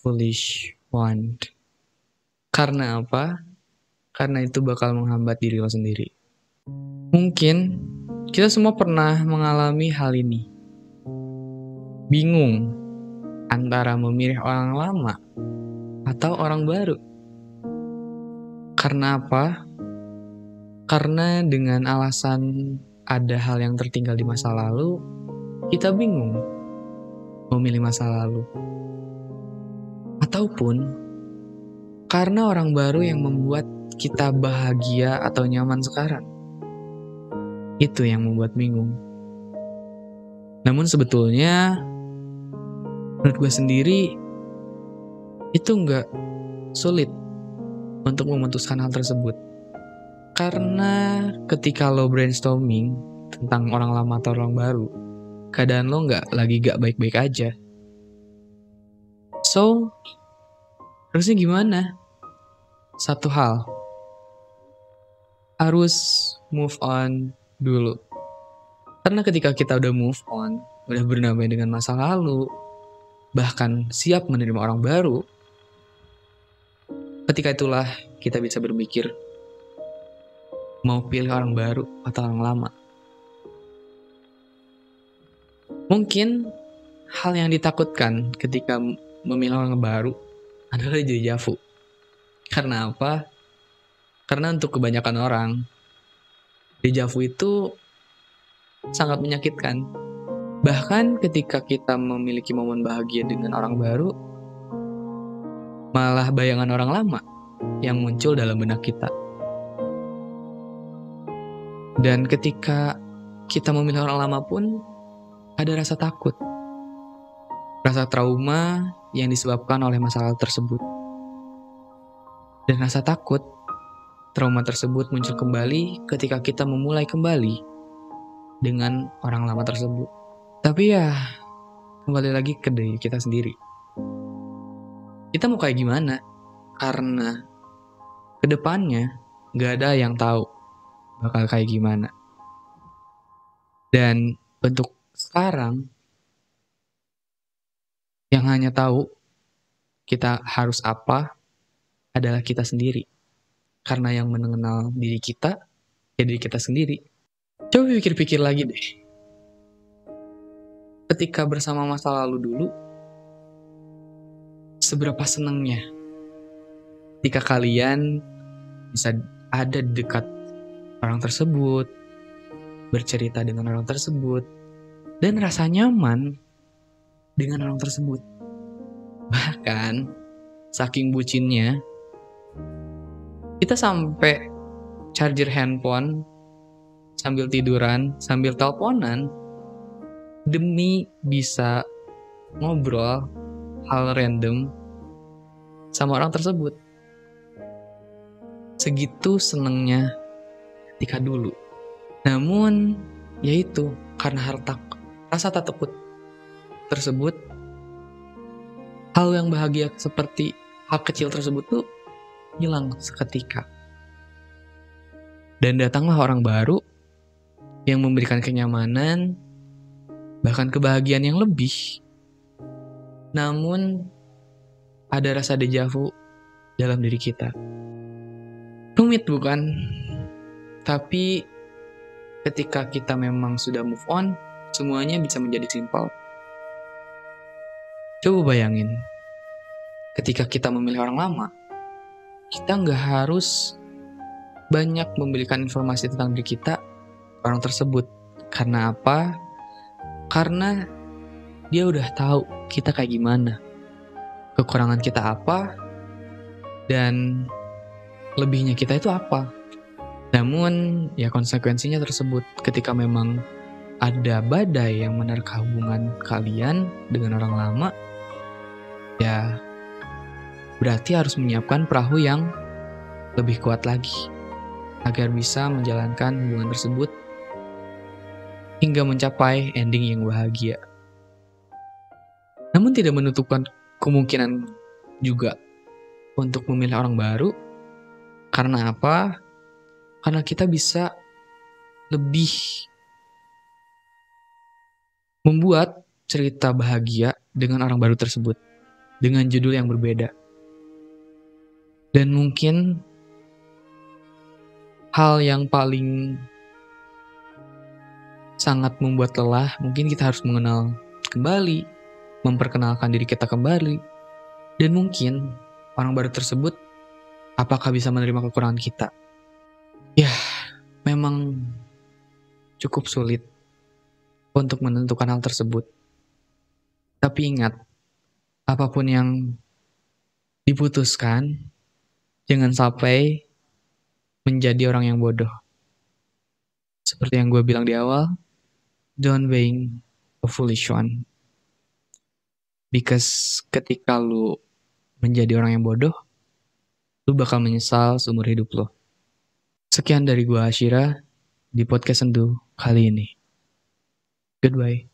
foolish one. Karena apa? Karena itu bakal menghambat diri lo sendiri. Mungkin kita semua pernah mengalami hal ini. Bingung antara memilih orang lama atau orang baru. Karena apa? Karena dengan alasan ada hal yang tertinggal di masa lalu, kita bingung memilih masa lalu. Ataupun karena orang baru yang membuat kita bahagia atau nyaman sekarang. Itu yang membuat bingung. Namun sebetulnya menurut gue sendiri itu nggak sulit untuk memutuskan hal tersebut. Karena ketika lo brainstorming tentang orang lama atau orang baru, keadaan lo nggak baik-baik aja. So, harusnya gimana? Satu hal, harus move on dulu. Karena ketika kita udah move on, udah berdamai dengan masa lalu, bahkan siap menerima orang baru, ketika itulah kita bisa berpikir, mau pilih orang baru atau orang lama. Mungkin hal yang ditakutkan ketika memilih orang baru adalah deja vu. Karena apa? Karena untuk kebanyakan orang, deja vu itu sangat menyakitkan. Bahkan ketika kita memiliki momen bahagia dengan orang baru, malah bayangan orang lama yang muncul dalam benak kita. Dan ketika kita memilih orang lama pun, ada rasa takut. Rasa trauma yang disebabkan oleh masalah tersebut. Dan rasa takut, trauma tersebut muncul kembali ketika kita memulai kembali dengan orang lama tersebut. Tapi ya, kembali lagi ke diri kita sendiri. Kita mau kayak gimana? Karena kedepannya gak ada yang tahu bakal kayak gimana. Dan untuk sekarang, yang hanya tahu kita harus apa adalah kita sendiri. Karena yang mengenal diri kita, ya diri kita sendiri. Coba pikir-pikir lagi deh. Ketika bersama masa lalu dulu, seberapa senangnya ketika kalian bisa ada dekat orang tersebut, bercerita dengan orang tersebut, dan rasa nyaman dengan orang tersebut. Bahkan, saking bucinnya, kita sampai charger handphone sambil tiduran, sambil teleponan demi bisa ngobrol hal random sama orang tersebut. Segitu senengnya ketika dulu. Namun, yaitu karena rasa takut tersebut, hal yang bahagia seperti hal kecil tersebut tuh hilang seketika. Dan datanglah orang baru yang memberikan kenyamanan, bahkan kebahagiaan yang lebih. Namun, ada rasa deja vu dalam diri kita. Rumit bukan? Tapi, ketika kita memang sudah move on, semuanya bisa menjadi simpel. Coba bayangin, ketika kita memilih orang lama, kita nggak harus banyak memberikan informasi tentang diri kita ke orang tersebut. Karena apa? Karena dia udah tahu kita kayak gimana, kekurangan kita apa, dan lebihnya kita itu apa. Namun ya konsekuensinya tersebut ketika memang ada badai yang menerka hubungan kalian dengan orang lama, ya berarti harus menyiapkan perahu yang lebih kuat lagi agar bisa menjalankan hubungan tersebut hingga mencapai ending yang bahagia. Namun tidak menutupkan kemungkinan juga untuk memilih orang baru. Karena apa? Karena kita bisa lebih membuat cerita bahagia dengan orang baru tersebut. dengan judul yang berbeda. Dan mungkin hal yang paling sangat membuat lelah, mungkin kita harus mengenal kembali, memperkenalkan diri kita kembali, dan mungkin orang baru tersebut apakah bisa menerima kekurangan kita. Ya, memang cukup sulit untuk menentukan hal tersebut. Tapi ingat, apapun yang diputuskan, jangan sampai menjadi orang yang bodoh. Seperti yang gue bilang di awal, don't being a foolish one. Because ketika lu menjadi orang yang bodoh, lu bakal menyesal seumur hidup lu. Sekian dari gue Ashira di podcast Sendu kali ini. Goodbye.